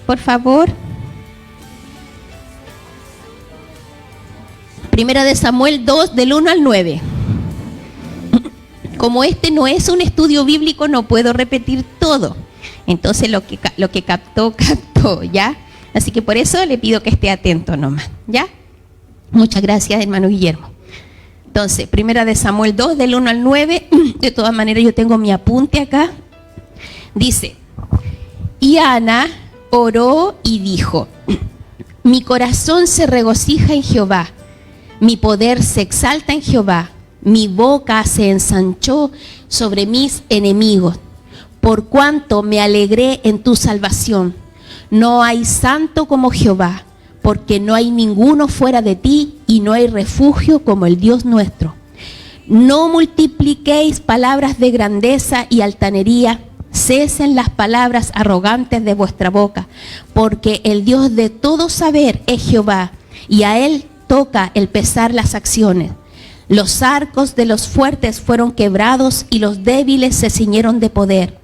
Por favor. Primera de Samuel 2, del 1 al 9. Como este no es un estudio bíblico, no puedo repetir todo. Entonces lo que captó, ¿ya? Así que por eso le pido que esté atento nomás, ¿ya? Muchas gracias, hermano Guillermo. Entonces, Primera de Samuel 2, del 1 al 9. De todas maneras, yo tengo mi apunte acá. Dice: y Ana oró y dijo: mi corazón se regocija en Jehová, mi poder se exalta en Jehová, mi boca se ensanchó sobre mis enemigos, por cuanto me alegré en tu salvación. No hay santo como Jehová, porque no hay ninguno fuera de ti, y no hay refugio como el Dios nuestro. No multipliquéis palabras de grandeza y altanería, cesen las palabras arrogantes de vuestra boca, porque el Dios de todo saber es Jehová, y a él toca el pesar las acciones. Los arcos de los fuertes fueron quebrados, y los débiles se ciñeron de poder.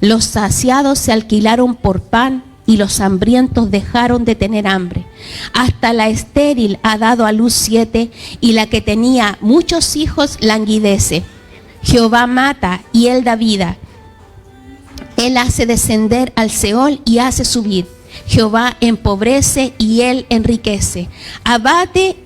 Los saciados se alquilaron por pan, y los hambrientos dejaron de tener hambre. Hasta la estéril ha dado a luz 7, y la que tenía muchos hijos languidece. Jehová mata y él da vida. Él hace descender al Seol y hace subir. Jehová empobrece y él enriquece. Abate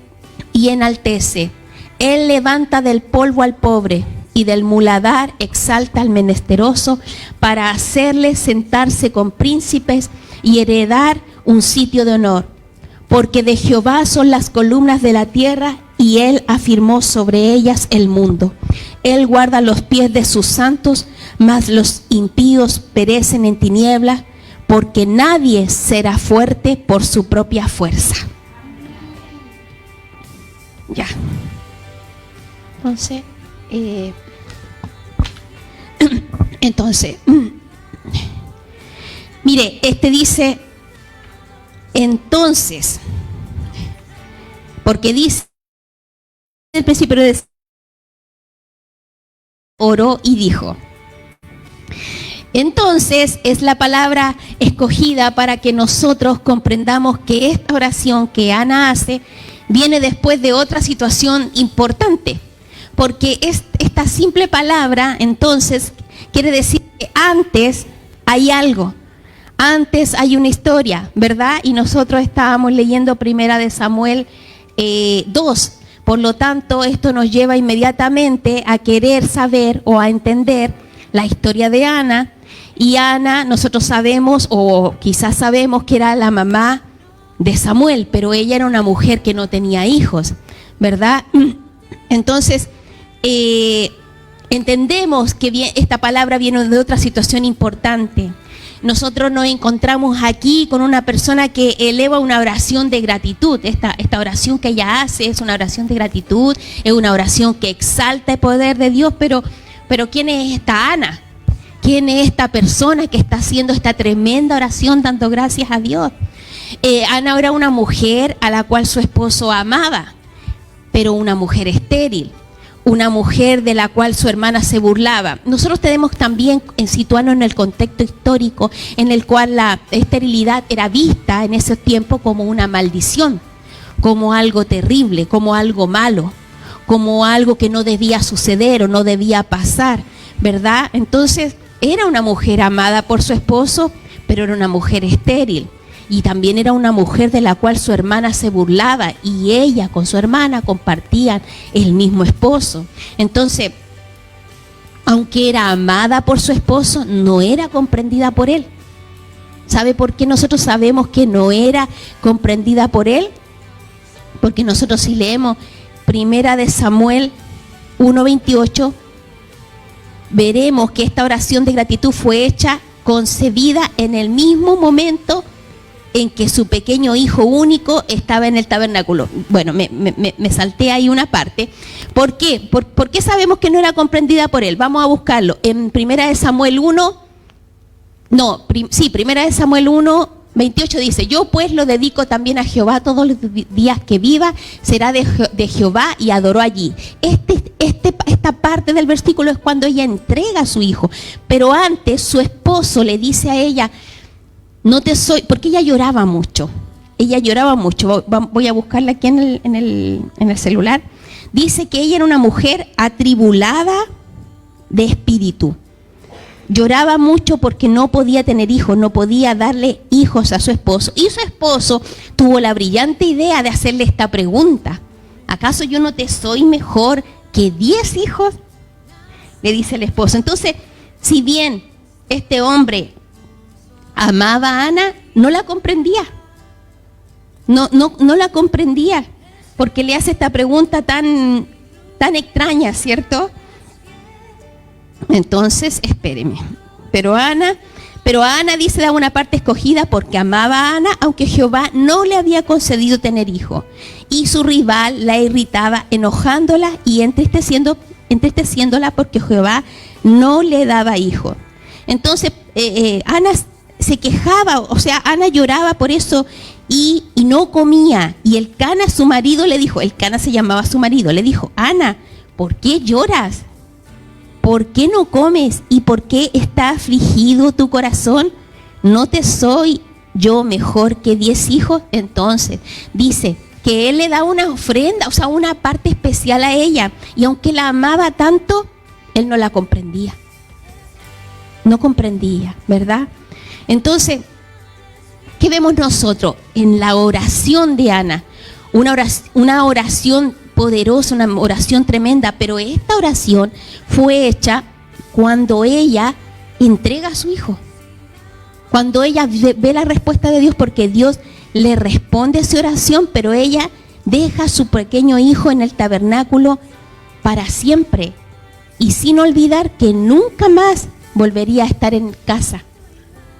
y enaltece. Él levanta del polvo al pobre, y del muladar exalta al menesteroso, para hacerle sentarse con príncipes y heredar un sitio de honor. Porque de Jehová son las columnas de la tierra, y él afirmó sobre ellas el mundo. Él guarda los pies de sus santos, mas los impíos perecen en tinieblas, porque nadie será fuerte por su propia fuerza. Ya. Entonces, mire, dice, entonces, porque dice, el principio de oró y dijo. Entonces es la palabra escogida para que nosotros comprendamos que esta oración que Ana hace viene después de otra situación importante, porque esta simple palabra entonces quiere decir que antes hay algo, antes hay una historia, ¿verdad? Y nosotros estábamos leyendo Primera de Samuel 2, por lo tanto esto nos lleva inmediatamente a querer saber o a entender la historia de Ana. Y Ana, nosotros sabemos, o quizás sabemos, que era la mamá de Samuel, pero ella era una mujer que no tenía hijos, ¿verdad? Entonces, entendemos que esta palabra viene de otra situación importante. Nosotros nos encontramos aquí con una persona que eleva una oración de gratitud. Esta oración que ella hace es una oración de gratitud, es una oración que exalta el poder de Dios, pero ¿quién es esta Ana? ¿Quién es esta persona que está haciendo esta tremenda oración dando gracias a Dios? Ana era una mujer a la cual su esposo amaba, pero una mujer estéril, una mujer de la cual su hermana se burlaba. Nosotros tenemos también situarnos en el contexto histórico en el cual la esterilidad era vista en ese tiempo como una maldición, como algo terrible, como algo malo, como algo que no debía suceder o no debía pasar, ¿verdad? Entonces, era una mujer amada por su esposo, pero era una mujer estéril. Y también era una mujer de la cual su hermana se burlaba, y ella con su hermana compartían el mismo esposo. Entonces, aunque era amada por su esposo, no era comprendida por él. ¿Sabe por qué nosotros sabemos que no era comprendida por él? Porque nosotros, si leemos Primera de Samuel 1:28, veremos que esta oración de gratitud fue hecha, concebida en el mismo momento en que su pequeño hijo único estaba en el tabernáculo. Bueno, me salté ahí una parte. ¿Por qué? ¿Por qué sabemos que no era comprendida por él? Vamos a buscarlo. En Primera de Samuel 1:28 dice: yo pues lo dedico también a Jehová todos los días que viva, será de Jehová, y adoró allí. Esta parte del versículo es cuando ella entrega a su hijo, pero antes su esposo le dice a ella: no te soy, porque ella lloraba mucho. Ella lloraba mucho. Voy a buscarla aquí en el celular. Dice que ella era una mujer atribulada de espíritu. Lloraba mucho porque no podía tener hijos, no podía darle hijos a su esposo. Y su esposo tuvo la brillante idea de hacerle esta pregunta. ¿Acaso yo no te soy mejor que 10 hijos? Le dice el esposo. Entonces, si bien este hombre amaba a Ana, no la comprendía. No la comprendía, porque le hace esta pregunta tan extraña, ¿cierto? Entonces, espéreme. Pero a Ana dice, da una parte escogida porque amaba a Ana, aunque Jehová no le había concedido tener hijo. Y su rival la irritaba, enojándola y entristeciéndola porque Jehová no le daba hijo. Entonces, Ana se quejaba, o sea, Ana lloraba por eso y no comía. Y el Cana, su marido, le dijo, el Cana se llamaba su marido, le dijo, Ana, ¿por qué lloras? ¿Por qué no comes? ¿Y por qué está afligido tu corazón? ¿No te soy yo mejor que 10 hijos? Entonces, dice que él le da una ofrenda, o sea, una parte especial a ella. Y aunque la amaba tanto, él no la comprendía. No comprendía, ¿verdad? Entonces, ¿qué vemos nosotros en la oración de Ana? Una oración poderosa, una oración tremenda, pero esta oración fue hecha cuando ella entrega a su hijo. Cuando ella ve la respuesta de Dios, porque Dios le responde a su oración, pero ella deja a su pequeño hijo en el tabernáculo para siempre y sin olvidar que nunca más volvería a estar en casa.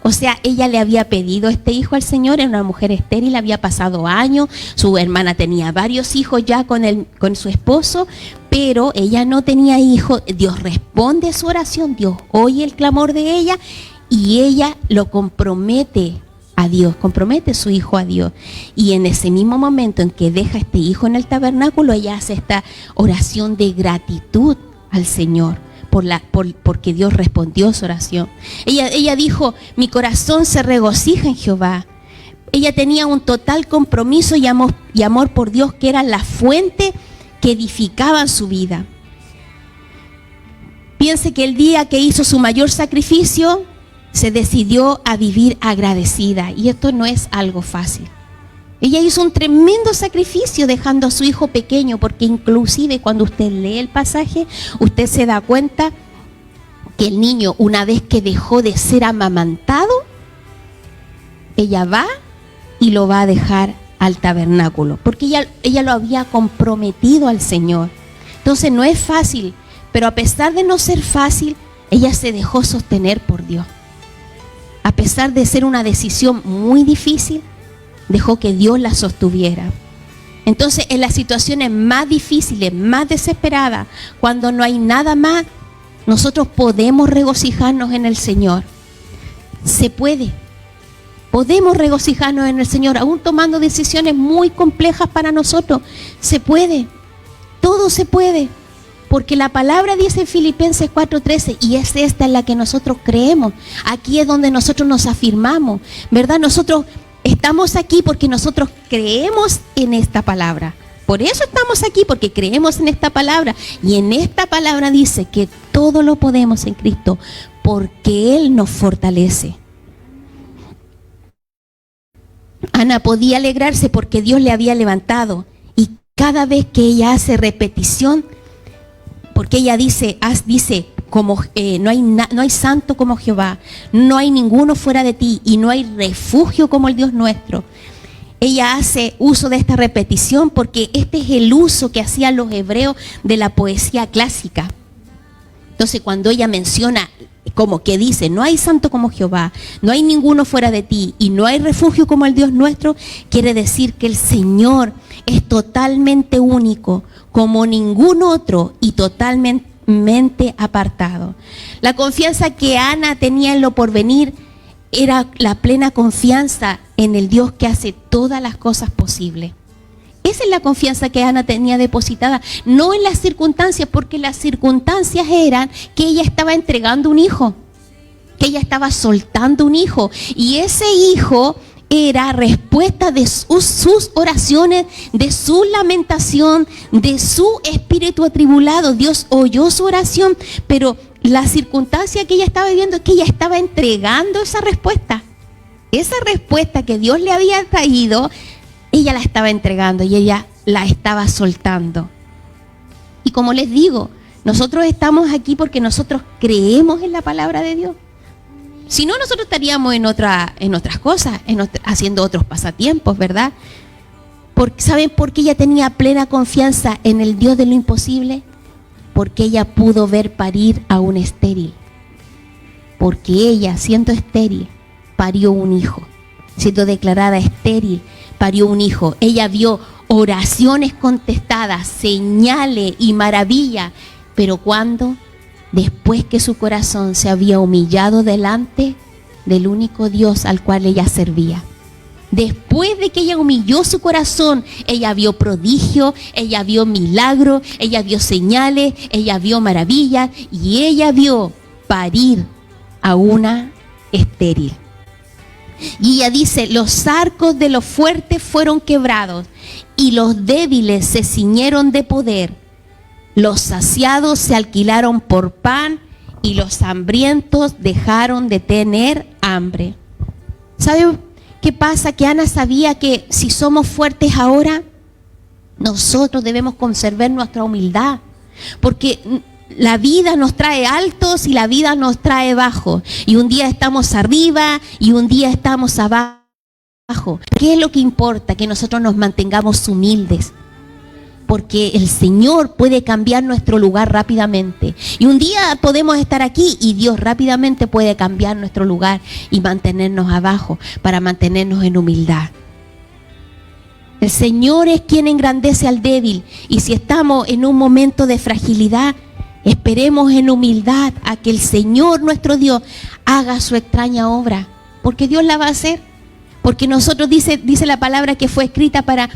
O sea, ella le había pedido este hijo al Señor, era una mujer estéril, había pasado años, su hermana tenía varios hijos ya con su esposo, pero ella no tenía hijo. Dios responde a su oración, Dios oye el clamor de ella y ella lo compromete a Dios, compromete a su hijo a Dios. Y en ese mismo momento en que deja a este hijo en el tabernáculo, ella hace esta oración de gratitud al Señor. Porque Dios respondió su oración. Ella dijo, mi corazón se regocija en Jehová. Ella tenía un total compromiso y amor por Dios, que era la fuente que edificaba su vida. Piense que el día que hizo su mayor sacrificio, se decidió a vivir agradecida. Y esto no es algo fácil. Ella hizo un tremendo sacrificio dejando a su hijo pequeño, porque inclusive cuando usted lee el pasaje, usted se da cuenta que el niño, una vez que dejó de ser amamantado, ella va y lo va a dejar al tabernáculo, porque ella lo había comprometido al Señor. Entonces no es fácil, pero a pesar de no ser fácil, ella se dejó sostener por Dios. A pesar de ser una decisión muy difícil, dejó que Dios la sostuviera. Entonces, en las situaciones más difíciles, más desesperadas, cuando no hay nada más, nosotros podemos regocijarnos en el Señor. Se puede. Podemos regocijarnos en el Señor, aún tomando decisiones muy complejas para nosotros. Se puede. Todo se puede. Porque la palabra dice en Filipenses 4:13, y es esta en la que nosotros creemos. Aquí es donde nosotros nos afirmamos, ¿verdad? Nosotros estamos aquí porque nosotros creemos en esta palabra. Por eso estamos aquí, porque creemos en esta palabra. Y en esta palabra dice que todo lo podemos en Cristo, porque Él nos fortalece. Ana podía alegrarse porque Dios le había levantado. Y cada vez que ella hace repetición, porque ella dice como no hay santo como Jehová, no hay ninguno fuera de ti y no hay refugio como el Dios nuestro. Ella hace uso de esta repetición porque este es el uso que hacían los hebreos de la poesía clásica. Entonces, cuando ella menciona, como que dice, no hay santo como Jehová, no hay ninguno fuera de ti y no hay refugio como el Dios nuestro, quiere decir que el Señor es totalmente único, como ningún otro, y totalmente apartado. La confianza que Ana tenía en lo porvenir era la plena confianza en el Dios que hace todas las cosas posibles. Esa es la confianza que Ana tenía depositada, no en las circunstancias, porque las circunstancias eran que ella estaba entregando un hijo. que ella estaba soltando un hijo, y ese hijo era respuesta de sus oraciones, de su lamentación, de su espíritu atribulado. Dios oyó su oración, pero la circunstancia que ella estaba viviendo es que ella estaba entregando esa respuesta. Esa respuesta que Dios le había traído, ella la estaba entregando y ella la estaba soltando. Y como les digo, nosotros estamos aquí porque nosotros creemos en la palabra de Dios. Si no, nosotros estaríamos en otras cosas, haciendo otros pasatiempos, ¿verdad? ¿Saben por qué ella tenía plena confianza en el Dios de lo imposible? Porque ella pudo ver parir a un estéril. Porque ella, siendo estéril, parió un hijo. Siendo declarada estéril, parió un hijo. Ella vio oraciones contestadas, señales y maravillas. Pero ¿cuándo? Después que su corazón se había humillado delante del único Dios al cual ella servía. Después de que ella humilló su corazón, ella vio prodigio, ella vio milagro, ella vio señales, ella vio maravillas y ella vio parir a una estéril. Y ella dice, los arcos de los fuertes fueron quebrados y los débiles se ciñeron de poder. Los saciados se alquilaron por pan y los hambrientos dejaron de tener hambre. ¿Sabe qué pasa? Que Ana sabía que si somos fuertes ahora, nosotros debemos conservar nuestra humildad. Porque la vida nos trae altos y la vida nos trae bajos. Y un día estamos arriba y un día estamos abajo. ¿Qué es lo que importa? Que nosotros nos mantengamos humildes. Porque el Señor puede cambiar nuestro lugar rápidamente. Y un día podemos estar aquí y Dios rápidamente puede cambiar nuestro lugar y mantenernos abajo para mantenernos en humildad. El Señor es quien engrandece al débil. Y si estamos en un momento de fragilidad, esperemos en humildad a que el Señor nuestro Dios haga su extraña obra. Porque Dios la va a hacer. Porque nosotros dice la palabra que fue escrita para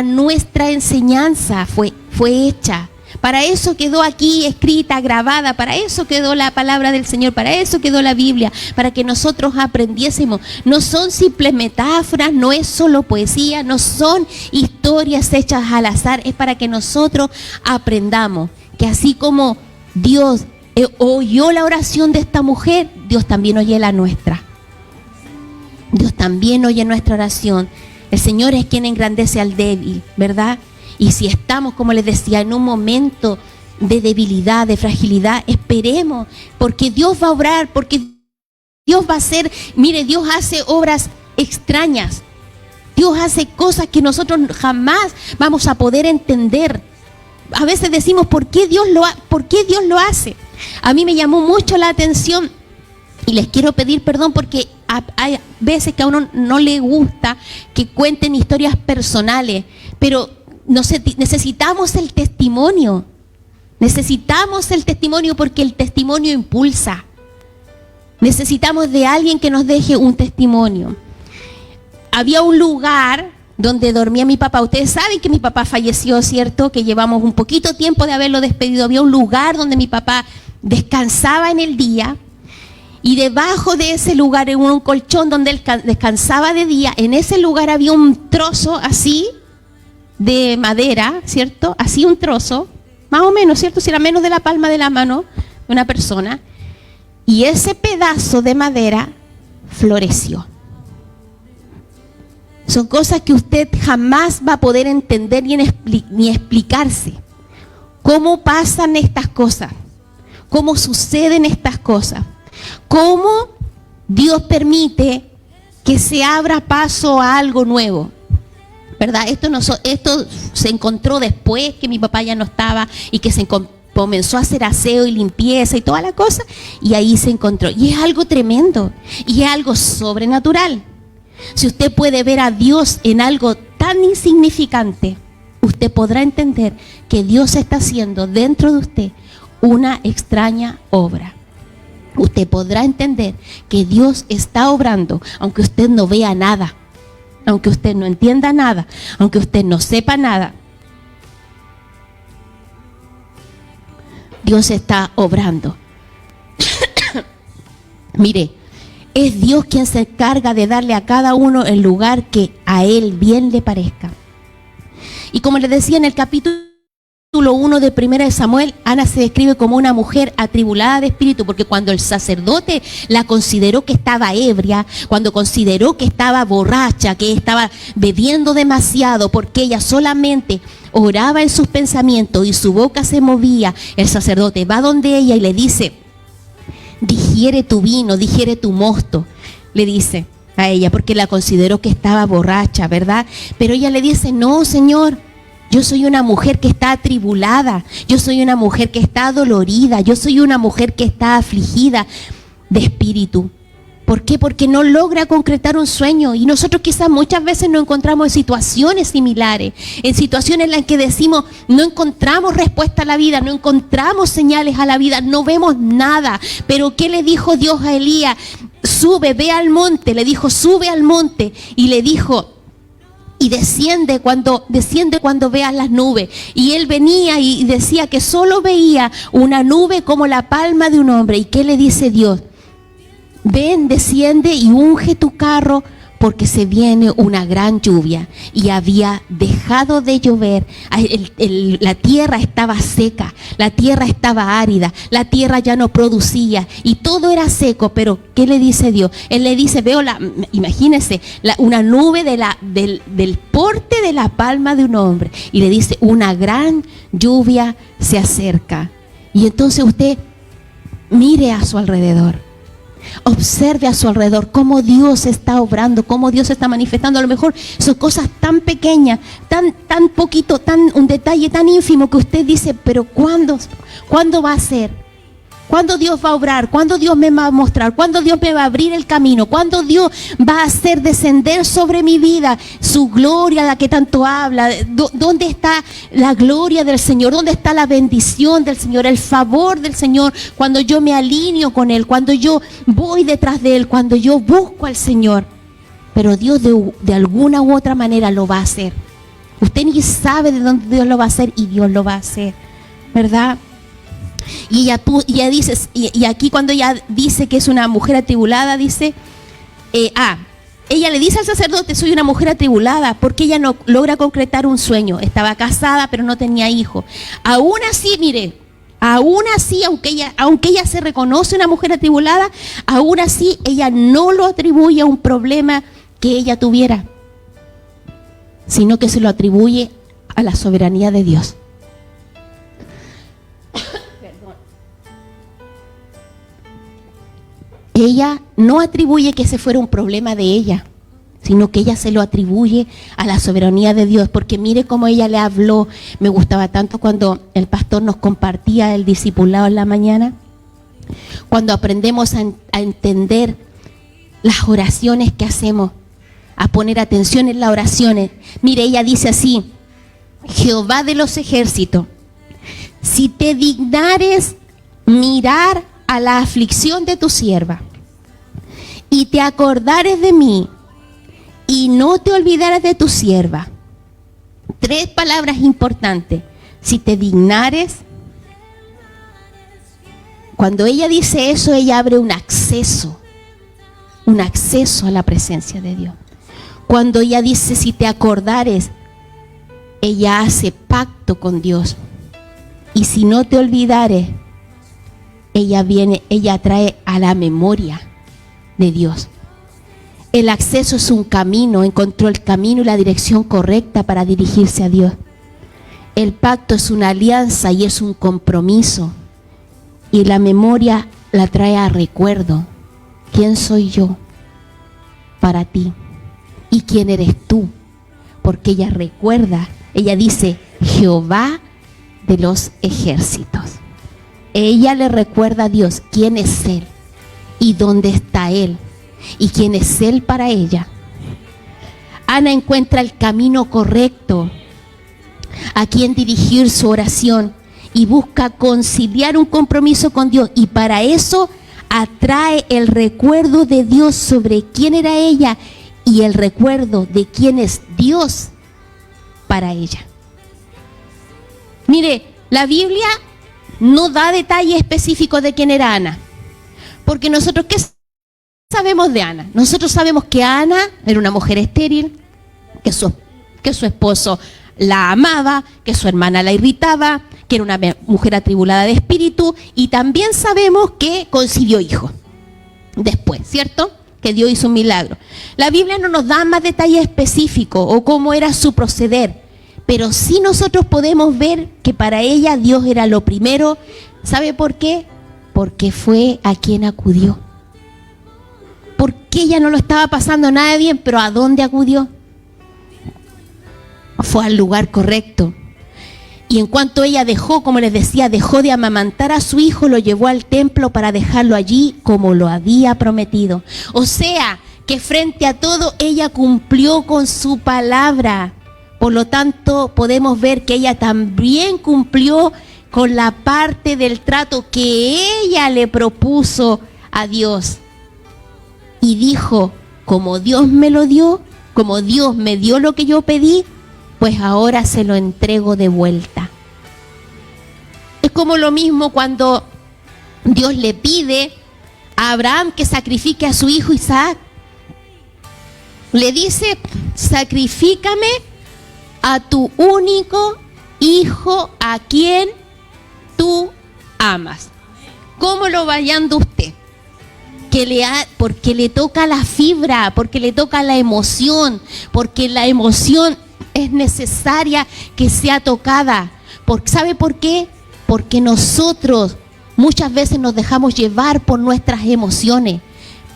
nuestra enseñanza, fue hecha. Para eso quedó aquí escrita, grabada, para eso quedó la palabra del Señor, para eso quedó la Biblia, para que nosotros aprendiésemos. No son simples metáforas, no es solo poesía, no son historias hechas al azar, es para que nosotros aprendamos que así como Dios oyó la oración de esta mujer, Dios también oye la nuestra. Dios también oye nuestra oración. El Señor es quien engrandece al débil, ¿verdad? Y si estamos, como les decía, en un momento de debilidad, de fragilidad, esperemos, porque Dios va a obrar, porque Dios va a hacer, mire, Dios hace obras extrañas. Dios hace cosas que nosotros jamás vamos a poder entender. A veces decimos, ¿por qué Dios lo hace? A mí me llamó mucho la atención y les quiero pedir perdón porque hay veces que a uno no le gusta que cuenten historias personales, pero necesitamos el testimonio. Necesitamos el testimonio porque el testimonio impulsa. Necesitamos de alguien que nos deje un testimonio. Había un lugar donde dormía mi papá. Ustedes saben que mi papá falleció, ¿cierto? Que llevamos un poquito tiempo de haberlo despedido. Había un lugar donde mi papá descansaba en el día. Y debajo de ese lugar, en un colchón donde él descansaba de día, en ese lugar había un trozo así de madera, ¿cierto? Así un trozo, más o menos, ¿cierto? Si era menos de la palma de la mano de una persona. Y ese pedazo de madera floreció. Son cosas que usted jamás va a poder entender ni explicarse. ¿Cómo pasan estas cosas? ¿Cómo suceden estas cosas? ¿Cómo Dios permite que se abra paso a algo nuevo? ¿Verdad? Esto se encontró después que mi papá ya no estaba y que comenzó a hacer aseo y limpieza y toda la cosa, y ahí se encontró. Y es algo tremendo, y es algo sobrenatural. Si usted puede ver a Dios en algo tan insignificante, usted podrá entender que Dios está haciendo dentro de usted una extraña obra. Usted podrá entender que Dios está obrando, aunque usted no vea nada, aunque usted no entienda nada, aunque usted no sepa nada. Dios está obrando. Mire, es Dios quien se encarga de darle a cada uno el lugar que a Él bien le parezca. Y como les decía en el capítulo 1 de 1 de Samuel, Ana se describe como una mujer atribulada de espíritu, porque cuando el sacerdote la consideró que estaba ebria, cuando consideró que estaba borracha, que estaba bebiendo demasiado, porque ella solamente oraba en sus pensamientos y su boca se movía, el sacerdote va donde ella y le dice: digiere tu vino, digiere tu mosto, le dice a ella, porque la consideró que estaba borracha, ¿verdad? Pero ella le dice: no, Señor, yo soy una mujer que está atribulada, yo soy una mujer que está dolorida, yo soy una mujer que está afligida de espíritu. ¿Por qué? Porque no logra concretar un sueño. Y nosotros quizás muchas veces nos encontramos en situaciones similares, en situaciones en las que decimos: no encontramos respuesta a la vida, no encontramos señales a la vida, no vemos nada. Pero ¿qué le dijo Dios a Elías? Sube, ve al monte. Le dijo: sube al monte. Y le dijo: y desciende cuando veas las nubes. Y él venía y decía que solo veía una nube como la palma de un hombre. ¿Y qué le dice Dios? Ven, desciende y unge tu carro, porque se viene una gran lluvia. Y había dejado de llover, la tierra estaba seca, la tierra estaba árida, la tierra ya no producía y todo era seco. Pero ¿qué le dice Dios? Él le dice: imagínense, una nube del porte de la palma de un hombre, y le dice: una gran lluvia se acerca. Y entonces usted mire a su alrededor. Observe a su alrededor cómo Dios está obrando, cómo Dios está manifestando. A lo mejor son cosas tan pequeñas, tan poquito, un detalle tan ínfimo que usted dice: pero ¿cuándo va a ser? ¿Cuándo Dios va a obrar? ¿Cuándo Dios me va a mostrar? ¿Cuándo Dios me va a abrir el camino? ¿Cuándo Dios va a hacer descender sobre mi vida su gloria, la que tanto habla? ¿Dónde está la gloria del Señor? ¿Dónde está la bendición del Señor? El favor del Señor, cuando yo me alineo con Él, cuando yo voy detrás de Él, cuando yo busco al Señor. Pero Dios de alguna u otra manera lo va a hacer. Usted ni sabe de dónde Dios lo va a hacer, y Dios lo va a hacer, ¿verdad? Y ella dice, y aquí cuando ella dice que es una mujer atribulada, dice, ella le dice al sacerdote: soy una mujer atribulada, porque ella no logra concretar un sueño. Estaba casada, pero no tenía hijos. Aún así, mire, aunque ella se reconoce una mujer atribulada, aún así ella no lo atribuye a un problema que ella tuviera, sino que se lo atribuye a la soberanía de Dios. Ella no atribuye que ese fuera un problema de ella, sino que ella se lo atribuye a la soberanía de Dios. Porque mire cómo ella le habló. Me gustaba tanto cuando el pastor nos compartía el discipulado en la mañana, cuando aprendemos a entender las oraciones que hacemos, a poner atención en las oraciones. Mire, ella dice así: Jehová de los ejércitos, si te dignares mirar a la aflicción de tu sierva, y te acordares de mí, y no te olvidares de tu sierva. 3 palabras importantes: si te dignares. Cuando ella dice eso, ella abre un acceso a la presencia de Dios. Cuando ella dice si te acordares, ella hace pacto con Dios. Y si no te olvidares, ella trae a la memoria de Dios. El acceso es un camino, encontró el camino y la dirección correcta para dirigirse a Dios. El pacto es una alianza y es un compromiso. Y la memoria la trae a recuerdo. ¿Quién soy yo para ti? ¿Y quién eres tú? Porque ella recuerda, ella dice: Jehová de los ejércitos. Ella le recuerda a Dios quién es Él y dónde está Él y quién es Él para ella. Ana encuentra el camino correcto a quien dirigir su oración y busca conciliar un compromiso con Dios, y para eso atrae el recuerdo de Dios sobre quién era ella y el recuerdo de quién es Dios para ella. Mire, la Biblia no da detalles específicos de quién era Ana, porque nosotros, ¿qué sabemos de Ana? Nosotros sabemos que Ana era una mujer estéril, que su esposo la amaba, que su hermana la irritaba, que era una mujer atribulada de espíritu, y también sabemos que concibió hijos después, ¿cierto? Que Dios hizo un milagro. La Biblia no nos da más detalles específicos o cómo era su proceder, pero sí nosotros podemos ver que para ella Dios era lo primero. ¿Sabe por qué? Porque fue a quien acudió. Porque ella no lo estaba pasando nada bien, pero ¿a dónde acudió? Fue al lugar correcto. Y en cuanto ella dejó, como les decía, dejó de amamantar a su hijo, lo llevó al templo para dejarlo allí como lo había prometido. O sea, que frente a todo ella cumplió con su palabra. Por lo tanto, podemos ver que ella también cumplió con la parte del trato que ella le propuso a Dios. Y dijo, como Dios me lo dio, como Dios me dio lo que yo pedí, pues ahora se lo entrego de vuelta. Es como lo mismo cuando Dios le pide a Abraham que sacrifique a su hijo Isaac. Le dice, sacrifícame a tu único hijo a quien tú amas. ¿Cómo lo va hallando usted? Porque le toca la fibra, porque le toca la emoción, porque la emoción es necesaria que sea tocada. ¿Sabe por qué? Porque nosotros muchas veces nos dejamos llevar por nuestras emociones,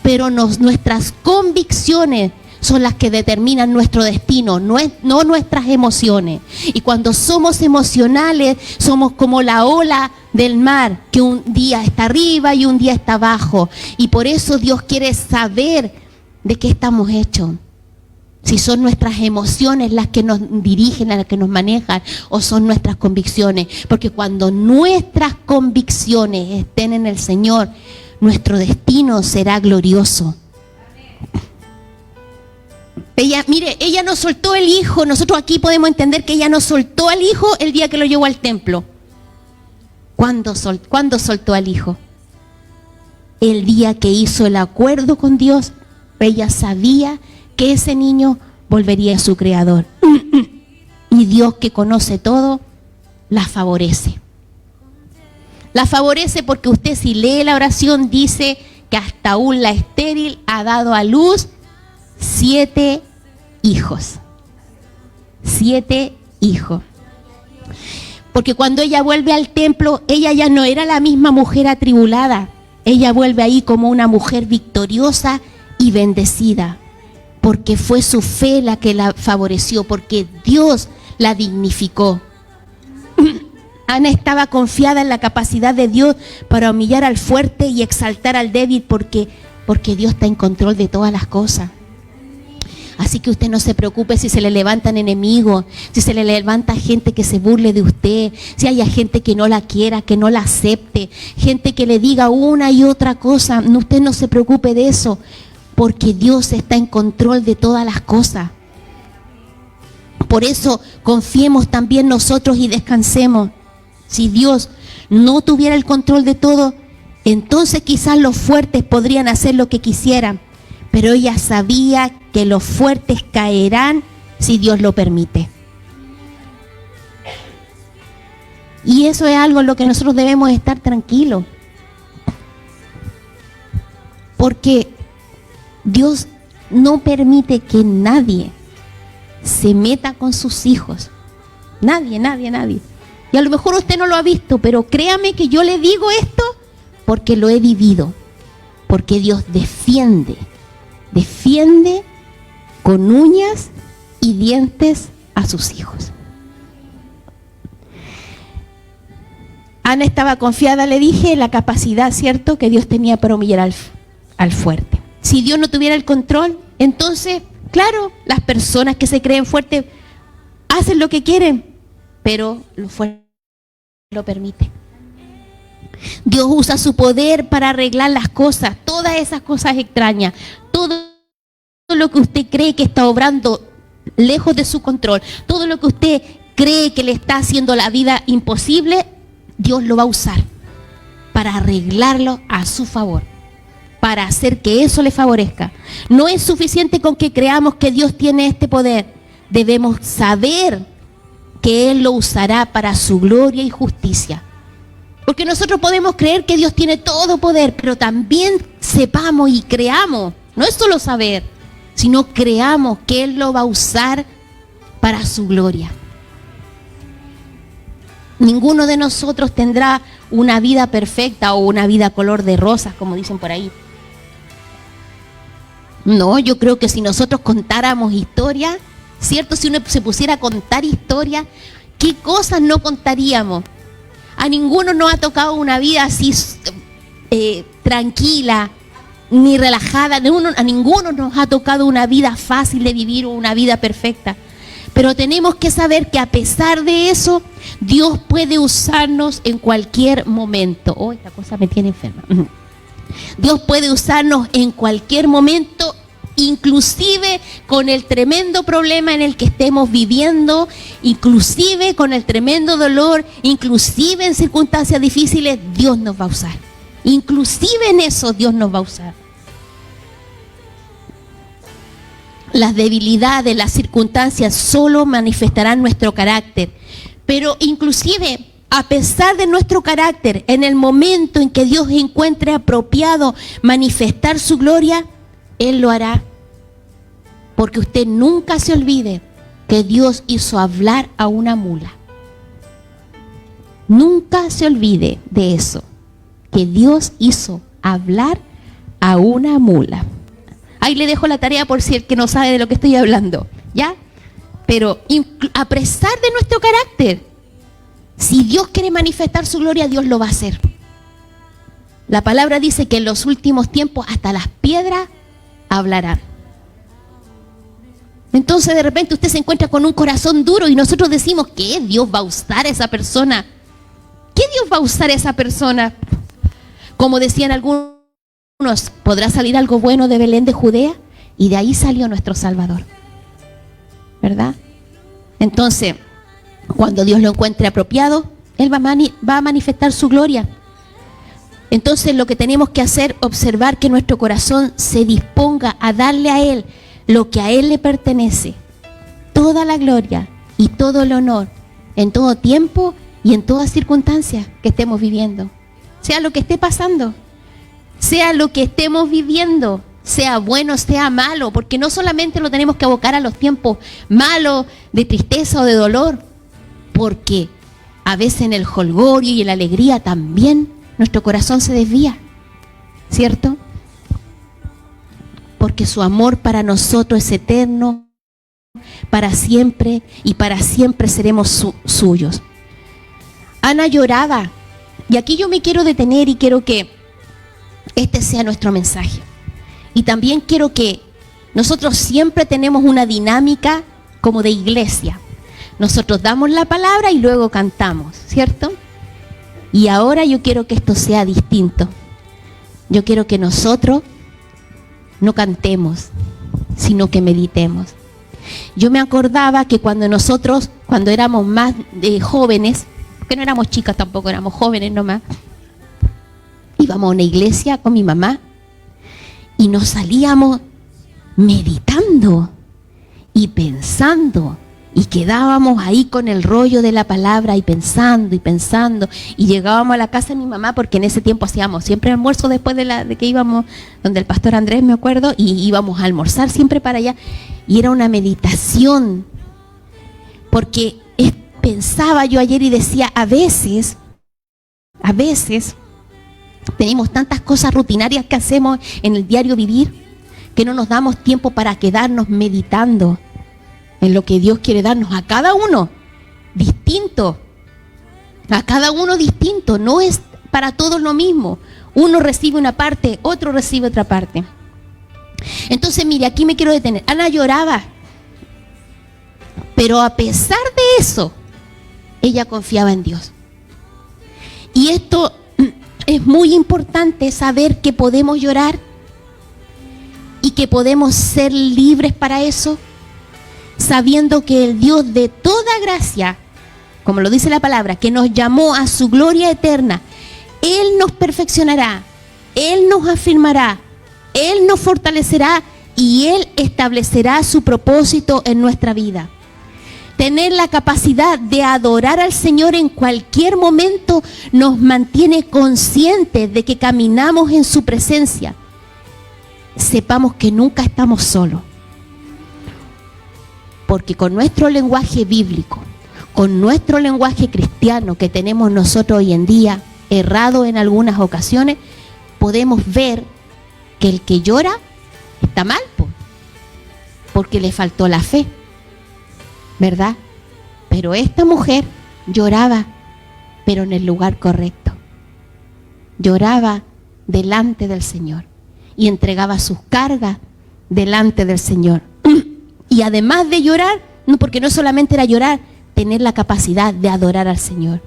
pero nuestras convicciones son las que determinan nuestro destino, no nuestras emociones. Y cuando somos emocionales, somos como la ola del mar, que un día está arriba y un día está abajo. Y por eso Dios quiere saber de qué estamos hechos. Si son nuestras emociones las que nos dirigen, las que nos manejan, o son nuestras convicciones. Porque cuando nuestras convicciones estén en el Señor, nuestro destino será glorioso. Ella no soltó el hijo. Nosotros aquí podemos entender que ella no soltó al hijo el día que lo llevó al templo. ¿Cuándo soltó al hijo? El día que hizo el acuerdo con Dios. Ella sabía que ese niño volvería a su creador. Y Dios, que conoce todo, la favorece. La favorece porque usted, si lee la oración, dice que hasta aún la estéril ha dado a luz 7 hijos. 7 hijos. Porque cuando ella vuelve al templo, ella ya no era la misma mujer atribulada. Ella vuelve ahí como una mujer victoriosa y bendecida. Porque fue su fe la que la favoreció, porque Dios la dignificó. Ana estaba confiada en la capacidad de Dios para humillar al fuerte y exaltar al débil, porque Dios está en control de todas las cosas. Así que usted no se preocupe si se le levantan enemigos, si se le levanta gente que se burle de usted, si haya gente que no la quiera, que no la acepte, gente que le diga una y otra cosa. Usted no se preocupe de eso, porque Dios está en control de todas las cosas. Por eso confiemos también nosotros y descansemos. Si Dios no tuviera el control de todo, entonces quizás los fuertes podrían hacer lo que quisieran. Pero ella sabía que los fuertes caerán si Dios lo permite. Y eso es algo en lo que nosotros debemos estar tranquilos. Porque Dios no permite que nadie se meta con sus hijos. Nadie. Y a lo mejor usted no lo ha visto, pero créame que yo le digo esto porque lo he vivido. Porque Dios defiende con uñas y dientes a sus hijos. Ana estaba confiada, le dije, en la capacidad, ¿cierto?, que Dios tenía para humillar al fuerte. Si Dios no tuviera el control, entonces, claro, las personas que se creen fuertes hacen lo que quieren, pero lo fuerte lo permite. Dios usa su poder para arreglar las cosas, todas esas cosas extrañas, todo lo que usted cree que está obrando lejos de su control, todo lo que usted cree que le está haciendo la vida imposible, Dios lo va a usar para arreglarlo a su favor. para hacer que eso le favorezca. No es suficiente con que creamos que Dios tiene este poder. Debemos saber que Él lo usará para su gloria y justicia. Porque nosotros podemos creer que Dios tiene todo poder, pero también sepamos y creamos, no es solo saber, sino creamos que Él lo va a usar para su gloria. Ninguno de nosotros tendrá una vida perfecta o una vida color de rosas, como dicen por ahí. No, yo creo que si nosotros contáramos historia, ¿cierto? Si uno se pusiera a contar historia, ¿qué cosas no contaríamos? A ninguno nos ha tocado una vida así tranquila, ni relajada. A ninguno nos ha tocado una vida fácil de vivir o una vida perfecta. Pero tenemos que saber que a pesar de eso, Dios puede usarnos en cualquier momento. Oh, esta cosa me tiene enferma. Dios puede usarnos en cualquier momento, inclusive con el tremendo problema en el que estemos viviendo, inclusive con el tremendo dolor, inclusive en circunstancias difíciles, Dios nos va a usar. Inclusive en eso Dios nos va a usar. Las debilidades, las circunstancias solo manifestarán nuestro carácter. Pero inclusive, a pesar de nuestro carácter, en el momento en que Dios encuentre apropiado manifestar su gloria, Él lo hará. Porque usted nunca se olvide que Dios hizo hablar a una mula. Nunca se olvide de eso, que Dios hizo hablar a una mula. Ahí le dejo la tarea por si el que no sabe de lo que estoy hablando, ¿ya? Pero a pesar de nuestro carácter, si Dios quiere manifestar su gloria, Dios lo va a hacer. La palabra dice que en los últimos tiempos hasta las piedras hablarán. Entonces de repente usted se encuentra con un corazón duro y nosotros decimos, ¿qué Dios va a usar a esa persona? ¿Qué Dios va a usar a esa persona? Como decían algunos, ¿podrá salir algo bueno de Belén de Judea? Y de ahí salió nuestro Salvador, ¿verdad? Entonces, cuando Dios lo encuentre apropiado, Él va a manifestar su gloria. Entonces lo que tenemos que hacer, observar que nuestro corazón se disponga a darle a Él lo que a Él le pertenece, toda la gloria y todo el honor, en todo tiempo y en todas circunstancias que estemos viviendo. Sea lo que esté pasando, sea lo que estemos viviendo, sea bueno, sea malo, porque no solamente lo tenemos que abocar a los tiempos malos, de tristeza o de dolor, porque a veces en el jolgorio y en la alegría también nuestro corazón se desvía, ¿cierto? Porque su amor para nosotros es eterno, para siempre, y para siempre seremos suyos. Ana lloraba, y aquí yo me quiero detener y quiero que este sea nuestro mensaje. Y también quiero que nosotros siempre tenemos una dinámica como de iglesia. Nosotros damos la palabra y luego cantamos, ¿cierto? Y ahora yo quiero que esto sea distinto. Yo quiero que nosotros no cantemos, sino que meditemos. Yo me acordaba que cuando éramos más jóvenes, porque no éramos chicas tampoco, éramos jóvenes nomás, íbamos a una iglesia con mi mamá y nos salíamos meditando y pensando y quedábamos ahí con el rollo de la palabra y pensando y llegábamos a la casa de mi mamá, porque en ese tiempo hacíamos siempre almuerzo después de que íbamos donde el pastor Andrés, me acuerdo, y íbamos a almorzar siempre para allá y era una meditación, porque pensaba yo ayer y decía, a veces tenemos tantas cosas rutinarias que hacemos en el diario vivir que no nos damos tiempo para quedarnos meditando en lo que Dios quiere darnos a cada uno distinto. A cada uno distinto, no es para todos lo mismo. Uno recibe una parte, otro recibe otra parte. Entonces, mire, aquí me quiero detener. Ana lloraba, pero a pesar de eso, ella confiaba en Dios. Y esto es muy importante, saber que podemos llorar y que podemos ser libres para eso, sabiendo que el Dios de toda gracia, como lo dice la palabra, que nos llamó a su gloria eterna, Él nos perfeccionará, Él nos afirmará, Él nos fortalecerá y Él establecerá su propósito en nuestra vida. Tener la capacidad de adorar al Señor en cualquier momento nos mantiene conscientes de que caminamos en su presencia. Sepamos que nunca estamos solos, porque con nuestro lenguaje bíblico, con nuestro lenguaje cristiano que tenemos nosotros hoy en día, errado en algunas ocasiones, podemos ver que el que llora está mal, porque le faltó la fe, ¿verdad? Pero esta mujer lloraba, pero en el lugar correcto. Lloraba delante del Señor y entregaba sus cargas delante del Señor. Y además de llorar, porque no solamente era llorar, tener la capacidad de adorar al Señor.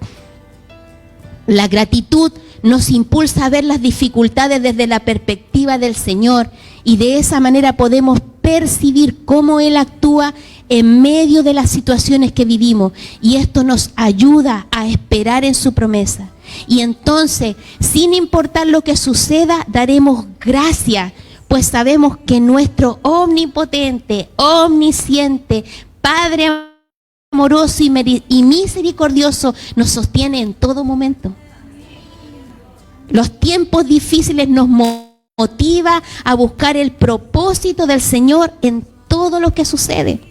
La gratitud nos impulsa a ver las dificultades desde la perspectiva del Señor y de esa manera podemos percibir cómo Él actúa en medio de las situaciones que vivimos, y esto nos ayuda a esperar en su promesa. Y entonces, sin importar lo que suceda, daremos gracias, pues sabemos que nuestro omnipotente, omnisciente, Padre amoroso y misericordioso nos sostiene en todo momento. Los tiempos difíciles nos motiva a buscar el propósito del Señor en todo lo que sucede.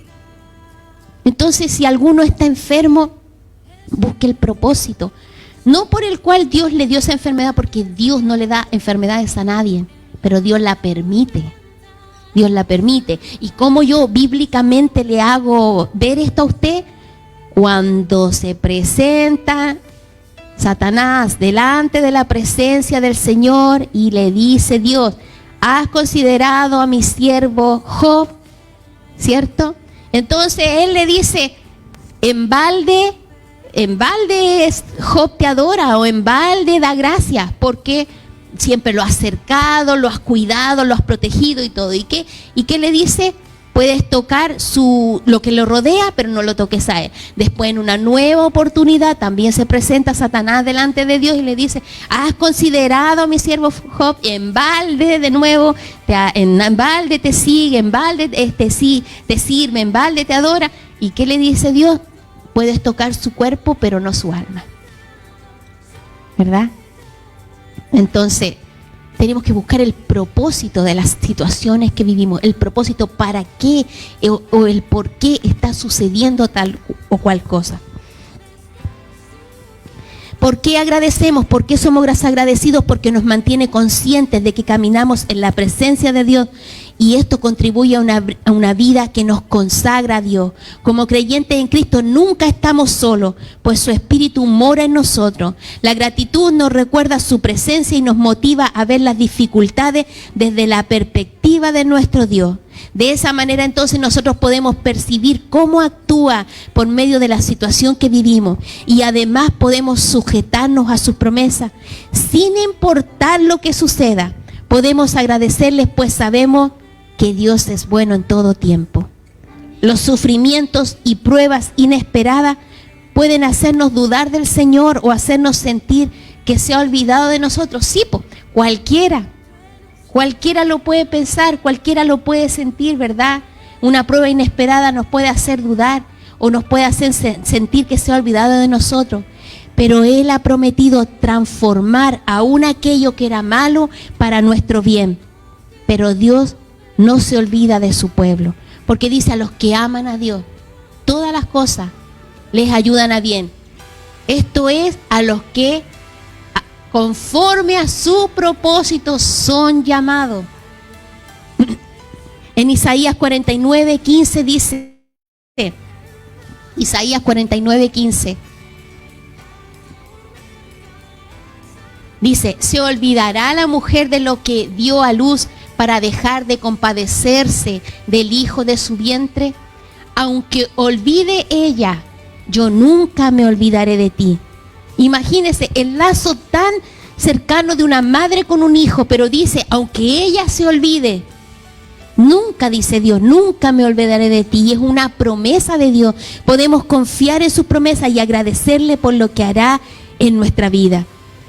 Entonces, si alguno está enfermo, busque el propósito, no por el cual Dios le dio esa enfermedad, porque Dios no le da enfermedades a nadie, pero Dios la permite. Dios la permite. ¿Y cómo yo bíblicamente le hago ver esto a usted? Cuando se presenta Satanás delante de la presencia del Señor y le dice Dios: ¿has considerado a mi siervo Job? ¿Cierto? Entonces él le dice: en balde Job te adora, o en balde da gracias, porque siempre lo has cercado, lo has cuidado, lo has protegido y todo. ¿Y qué le dice? Puedes tocar lo que lo rodea, pero no lo toques a él. Después, en una nueva oportunidad, también se presenta Satanás delante de Dios y le dice: ¿has considerado a mi siervo Job? En balde, de nuevo, en balde te sigue, en balde te sirve, en balde te adora. ¿Y qué le dice Dios? Puedes tocar su cuerpo, pero no su alma. ¿Verdad? Entonces, tenemos que buscar el propósito de las situaciones que vivimos, el propósito para qué o el por qué está sucediendo tal o cual cosa. ¿Por qué agradecemos? ¿Por qué somos agradecidos? Porque nos mantiene conscientes de que caminamos en la presencia de Dios, y esto contribuye a una vida que nos consagra a Dios. Como creyentes en Cristo nunca estamos solos, pues su Espíritu mora en nosotros. La gratitud nos recuerda su presencia y nos motiva a ver las dificultades desde la perspectiva de nuestro Dios. De esa manera entonces nosotros podemos percibir cómo actúa por medio de la situación que vivimos, y además podemos sujetarnos a sus promesas sin importar lo que suceda. Podemos agradecerles, pues sabemos que Dios es bueno en todo tiempo. Los sufrimientos y pruebas inesperadas pueden hacernos dudar del Señor o hacernos sentir que se ha olvidado de nosotros. Sí, cualquiera lo puede pensar, cualquiera lo puede sentir, ¿verdad? Una prueba inesperada nos puede hacer dudar o nos puede hacer sentir que se ha olvidado de nosotros. Pero Él ha prometido transformar aún aquello que era malo para nuestro bien. Pero Dios no se olvida de su pueblo, porque dice: a los que aman a Dios, todas las cosas les ayudan a bien. Esto es, a los que conforme a su propósito son llamados. En Isaías 49:15 dice, Isaías 49:15, dice: ¿se olvidará la mujer de lo que dio a luz para dejar de compadecerse del hijo de su vientre? Aunque olvide ella, yo nunca me olvidaré de ti. Imagínese el lazo tan cercano de una madre con un hijo, pero dice: aunque ella se olvide, nunca, dice Dios, nunca me olvidaré de ti. Y es una promesa de Dios. Podemos confiar en sus promesas y agradecerle por lo que hará en nuestra vida.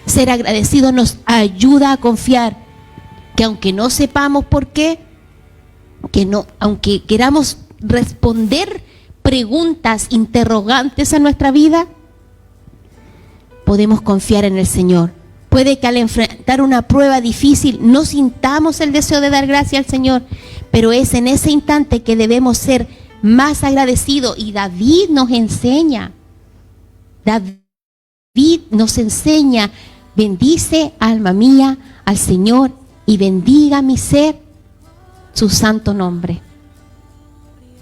Ser agradecido nos ayuda a confiar que aunque no sepamos por qué, aunque queramos responder preguntas interrogantes a nuestra vida, podemos confiar en el Señor. Puede que al enfrentar una prueba difícil no sintamos el deseo de dar gracias al Señor, pero es en ese instante que debemos ser más agradecidos. Y David nos enseña, bendice, alma mía, al Señor, y bendiga mi ser su santo nombre.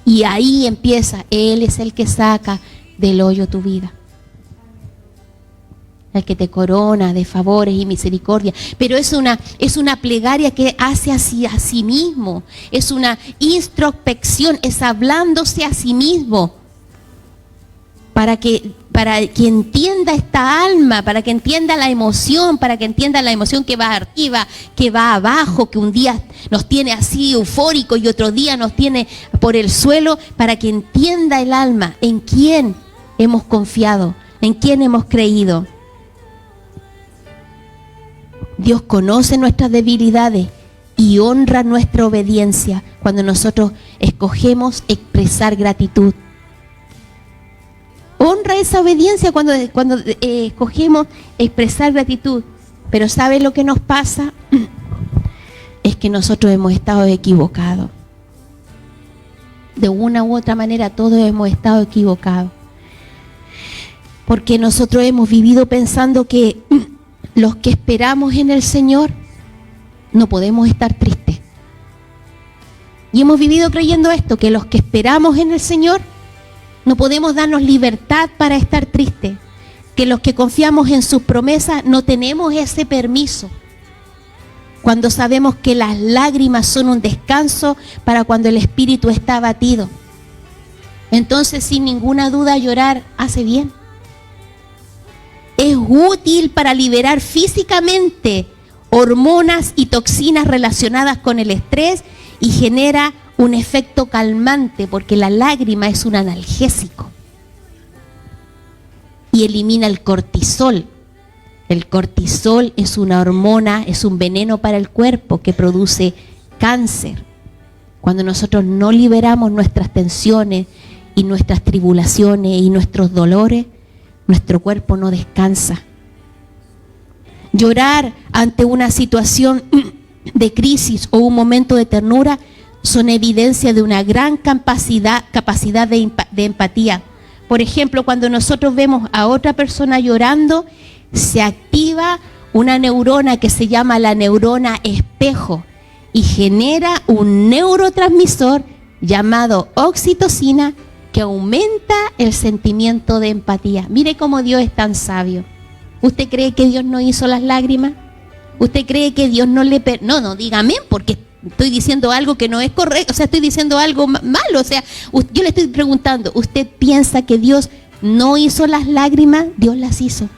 Y ahí empieza, Él es el que saca del hoyo tu vida, el que te corona de favores y misericordia. Pero es una plegaria que hace así a sí mismo, es una introspección, es hablándose a sí mismo, para que entienda esta alma, para que entienda la emoción, que va arriba, que va abajo, que un día nos tiene así eufórico y otro día nos tiene por el suelo, para que entienda el alma en quién hemos confiado, en quién hemos creído. Dios conoce nuestras debilidades y honra nuestra obediencia cuando nosotros escogemos expresar gratitud. Honra esa obediencia cuando escogemos expresar gratitud. Pero ¿sabe lo que nos pasa? Es que nosotros hemos estado equivocados. De una u otra manera todos hemos estado equivocados. Porque nosotros hemos vivido pensando que los que esperamos en el Señor no podemos estar tristes. Y hemos vivido creyendo esto, que los que esperamos en el Señor no podemos darnos libertad para estar tristes, que los que confiamos en sus promesas no tenemos ese permiso, cuando sabemos que las lágrimas son un descanso para cuando el espíritu está abatido. Entonces, sin ninguna duda, llorar hace bien. Es útil para liberar físicamente hormonas y toxinas relacionadas con el estrés y genera un efecto calmante, porque la lágrima es un analgésico y elimina el cortisol. El cortisol es una hormona, es un veneno para el cuerpo que produce cáncer. Cuando nosotros no liberamos nuestras tensiones y nuestras tribulaciones y nuestros dolores, nuestro cuerpo no descansa. Llorar ante una situación de crisis o un momento de ternura son evidencia de una gran capacidad de empatía. Por ejemplo, cuando nosotros vemos a otra persona llorando, se activa una neurona que se llama la neurona espejo y genera un neurotransmisor llamado oxitocina que aumenta el sentimiento de empatía. Mire cómo Dios es tan sabio. ¿Usted cree que Dios no hizo las lágrimas? ¿Usted cree que Dios no le... No, dígame, porque estoy diciendo algo que no es correcto, o sea, estoy diciendo algo malo, o sea, yo le estoy preguntando, ¿usted piensa que Dios no hizo las lágrimas? Dios las hizo.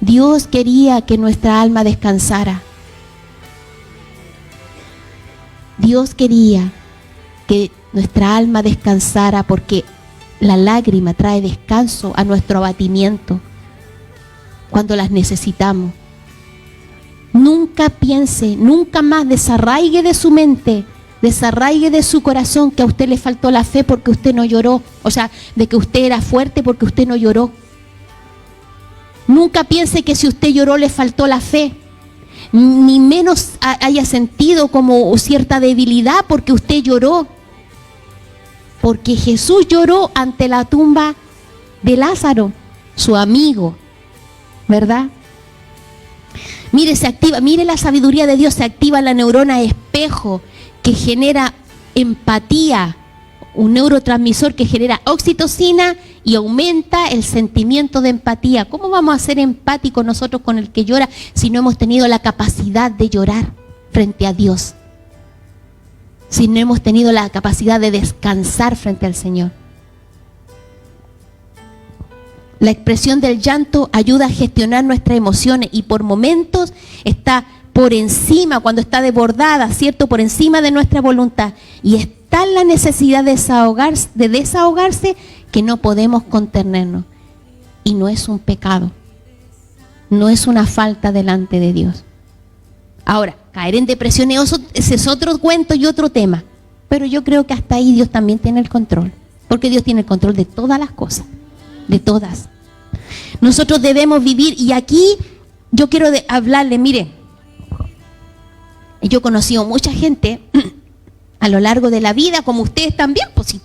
Dios quería que nuestra alma descansara. Dios quería que nuestra alma descansara, porque la lágrima trae descanso a nuestro abatimiento cuando las necesitamos. Nunca piense, nunca más desarraigue de su mente, desarraigue de su corazón que a usted le faltó la fe porque usted no lloró. O sea, de que usted era fuerte porque usted no lloró. Nunca piense que si usted lloró le faltó la fe. Ni menos haya sentido como cierta debilidad porque usted lloró. Porque Jesús lloró ante la tumba de Lázaro, su amigo, ¿verdad? Mire, mire la sabiduría de Dios, se activa la neurona espejo que genera empatía, un neurotransmisor que genera oxitocina y aumenta el sentimiento de empatía. ¿Cómo vamos a ser empáticos nosotros con el que llora si no hemos tenido la capacidad de llorar frente a Dios? Si no hemos tenido la capacidad de descansar frente al Señor. La expresión del llanto ayuda a gestionar nuestras emociones y por momentos está por encima, cuando está desbordada, ¿cierto? Por encima de nuestra voluntad. Y es tal la necesidad de desahogarse que no podemos contenernos. Y no es un pecado. No es una falta delante de Dios. Ahora, caer en depresión, ese es otro cuento y otro tema. Pero yo creo que hasta ahí Dios también tiene el control, porque Dios tiene el control de todas las cosas, de todas. Nosotros debemos vivir, y aquí yo quiero hablarle, mire, yo he conocido mucha gente a lo largo de la vida, como ustedes también, pues sí,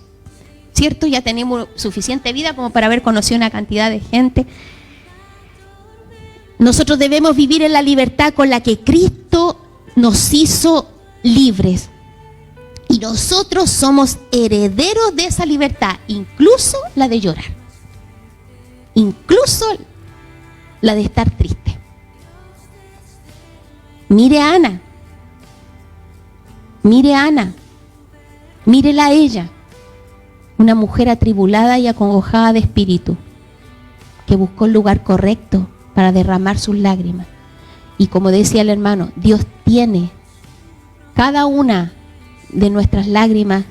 ¿cierto? Ya tenemos suficiente vida como para haber conocido una cantidad de gente. Nosotros debemos vivir en la libertad con la que Cristo nos hizo libres. Y nosotros somos herederos de esa libertad, incluso la de llorar, incluso la de estar triste. Mire a Ana, mírela a ella, una mujer atribulada y acongojada de espíritu, que buscó el lugar correcto para derramar sus lágrimas. Y como decía el hermano, Dios tiene cada una de nuestras lágrimas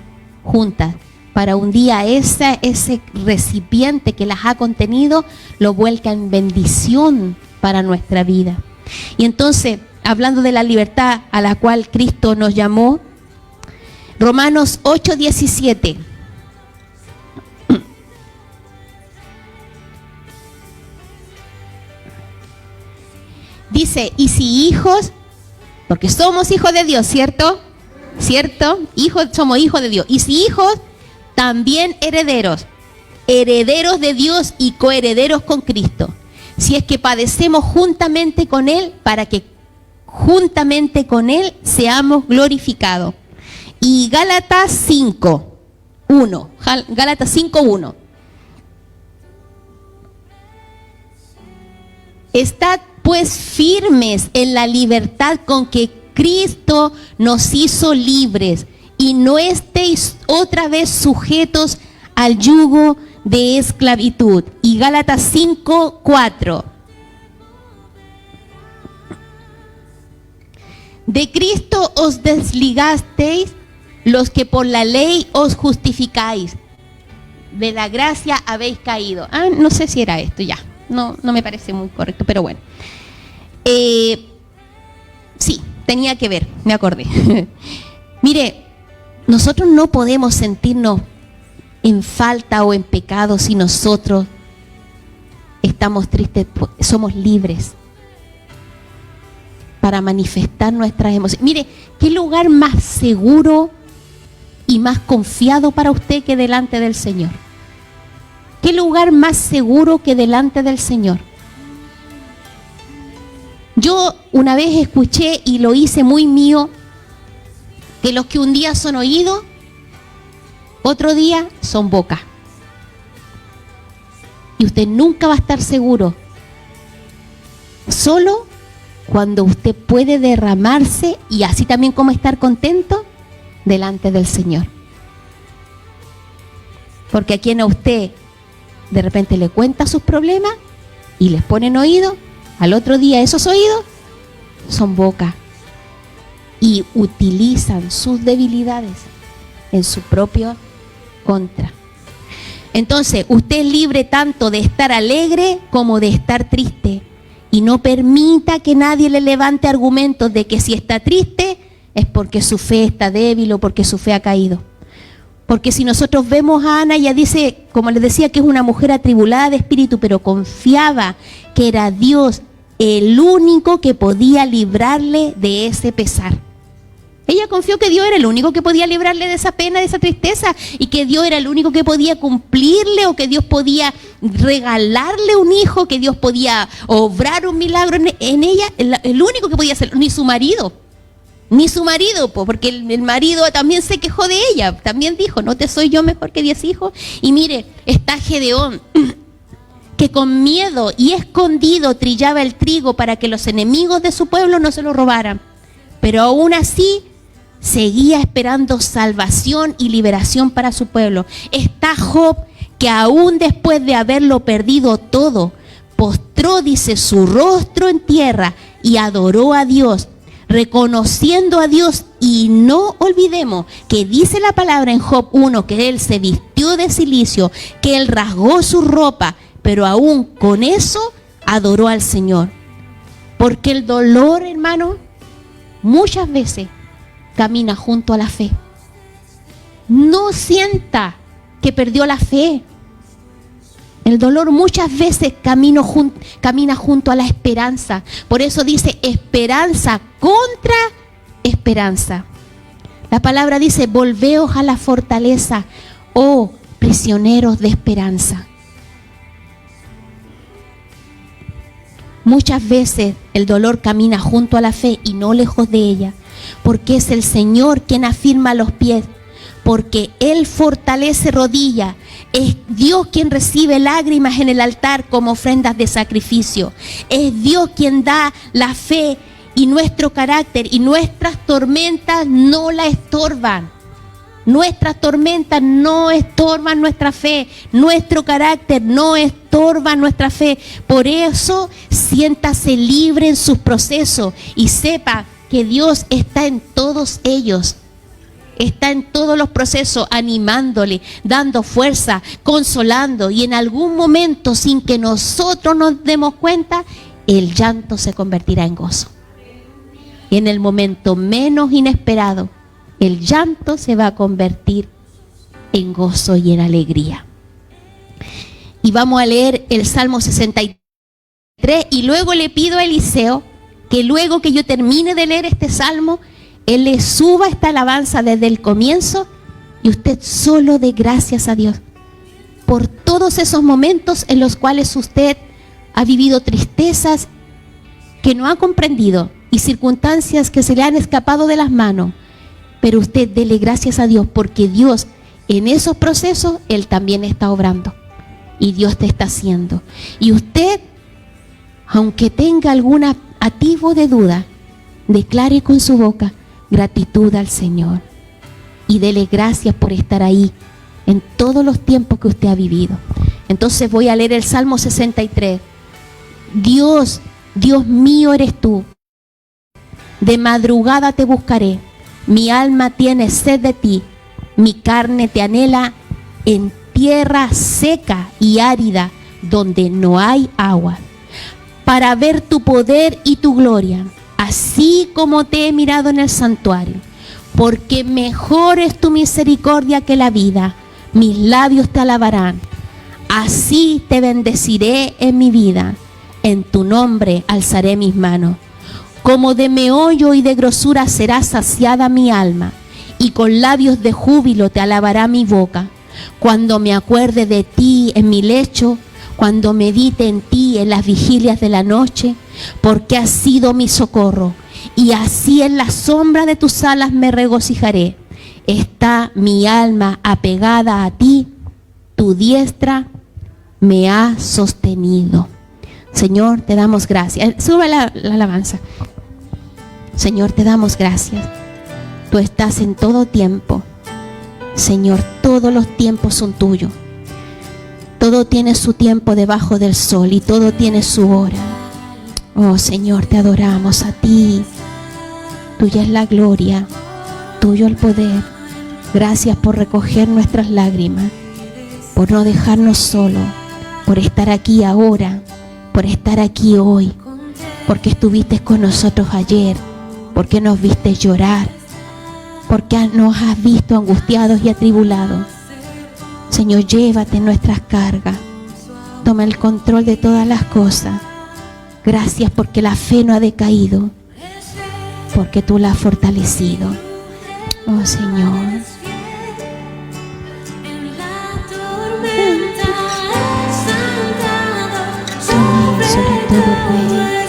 juntas para un día ese recipiente que las ha contenido lo vuelca en bendición para nuestra vida. Y entonces, hablando de la libertad a la cual Cristo nos llamó, Romanos 8:17. Dice, y si hijos, porque somos hijos de Dios, ¿cierto? ¿Cierto? Somos hijos de Dios. Y si hijos, también herederos, herederos de Dios y coherederos con Cristo. Si es que padecemos juntamente con Él, para que juntamente con Él seamos glorificados. Y Gálatas 5:1. Gálatas 5:1. Estad pues firmes en la libertad con que Cristo nos hizo libres, y no estéis otra vez sujetos al yugo de esclavitud. Y Gálatas 5:4. De Cristo os desligasteis los que por la ley os justificáis. De la gracia habéis caído. No sé si era esto ya. No me parece muy correcto, pero bueno. Sí, tenía que ver, me acordé. Mire, nosotros no podemos sentirnos en falta o en pecado si nosotros estamos tristes, somos libres para manifestar nuestras emociones. Mire, ¿qué lugar más seguro y más confiado para usted que delante del Señor? ¿Qué lugar más seguro que delante del Señor? Yo una vez escuché y lo hice muy mío, que los que un día son oídos, otro día son boca. Y usted nunca va a estar seguro, solo cuando usted puede derramarse, y así también como estar contento delante del Señor. Porque a quien a usted de repente le cuenta sus problemas y les ponen oído, al otro día esos oídos son boca y utilizan sus debilidades en su propio contra. Entonces, usted es libre tanto de estar alegre como de estar triste, y no permita que nadie le levante argumentos de que si está triste es porque su fe está débil o porque su fe ha caído. Porque si nosotros vemos a Ana, ella dice, como les decía, que es una mujer atribulada de espíritu, pero confiaba que era Dios el único que podía librarle de ese pesar. Ella confió que Dios era el único que podía librarle de esa pena, de esa tristeza, y que Dios era el único que podía cumplirle, o que Dios podía regalarle un hijo, que Dios podía obrar un milagro en ella. El único que podía hacerlo, ni su marido, porque el marido también se quejó de ella, también dijo, ¿no te soy yo mejor que 10 hijos? Y mire, está Gedeón, que con miedo y escondido trillaba el trigo para que los enemigos de su pueblo no se lo robaran, pero aún así seguía esperando salvación y liberación para su pueblo. Está Job, que aún después de haberlo perdido todo, postró, dice, su rostro en tierra y adoró a Dios, reconociendo a Dios. Y no olvidemos que dice la palabra en Job 1 que él se vistió de cilicio, que él rasgó su ropa, pero aún con eso adoró al Señor. Porque el dolor, hermano, muchas veces camina junto a la fe. No sienta que perdió la fe. El dolor muchas veces camina junto a la esperanza. Por eso dice esperanza contra esperanza. La palabra dice, volveos a la fortaleza, oh prisioneros de esperanza. Muchas veces el dolor camina junto a la fe y no lejos de ella, porque es el Señor quien afirma los pies, porque Él fortalece rodillas. Es Dios quien recibe lágrimas en el altar como ofrendas de sacrificio. Es Dios quien da la fe y nuestro carácter, y nuestras tormentas no la estorban. Nuestras tormentas no estorban nuestra fe, nuestro carácter no estorba nuestra fe. Por eso siéntase libre en sus procesos y sepa que Dios está en todos ellos. Está en todos los procesos, animándole, dando fuerza, consolando, y en algún momento, sin que nosotros nos demos cuenta, el llanto se convertirá en gozo. Y en el momento menos inesperado, el llanto se va a convertir en gozo y en alegría. Y vamos a leer el Salmo 63, y luego le pido a Eliseo que luego que yo termine de leer este Salmo, él le suba esta alabanza desde el comienzo y usted solo dé gracias a Dios por todos esos momentos en los cuales usted ha vivido tristezas que no ha comprendido y circunstancias que se le han escapado de las manos. Pero usted dele gracias a Dios porque Dios en esos procesos, Él también está obrando y Dios te está haciendo. Y usted, aunque tenga algún atisbo de duda, declare con su boca gratitud al Señor y dele gracias por estar ahí en todos los tiempos que usted ha vivido. Entonces voy a leer el Salmo 63. Dios, Dios mío eres tú. De madrugada te buscaré. Mi alma tiene sed de ti. Mi carne te anhela en tierra seca y árida donde no hay agua, para ver tu poder y tu gloria, así como te he mirado en el santuario. Porque mejor es tu misericordia que la vida. Mis labios te alabarán. Así te bendeciré en mi vida. En tu nombre alzaré mis manos. Como de meollo y de grosura será saciada mi alma, y con labios de júbilo te alabará mi boca. Cuando me acuerde de ti en mi lecho, cuando medite en ti en las vigilias de la noche, porque has sido mi socorro, y así en la sombra de tus alas me regocijaré. Está mi alma apegada a ti, tu diestra me ha sostenido. Señor, te damos gracias. Sube la alabanza. Señor, te damos gracias. Tú estás en todo tiempo. Señor, todos los tiempos son tuyos. Todo tiene su tiempo debajo del sol y todo tiene su hora. Oh Señor, te adoramos a ti. Tuya es la gloria, tuyo el poder. Gracias por recoger nuestras lágrimas, por no dejarnos solos, por estar aquí ahora, por estar aquí hoy, porque estuviste con nosotros ayer, porque nos viste llorar, porque nos has visto angustiados y atribulados. Señor, llévate nuestras cargas, toma el control de todas las cosas. Gracias porque la fe no ha decaído, porque tú la has fortalecido. Oh Señor. Sobre todo, Rey.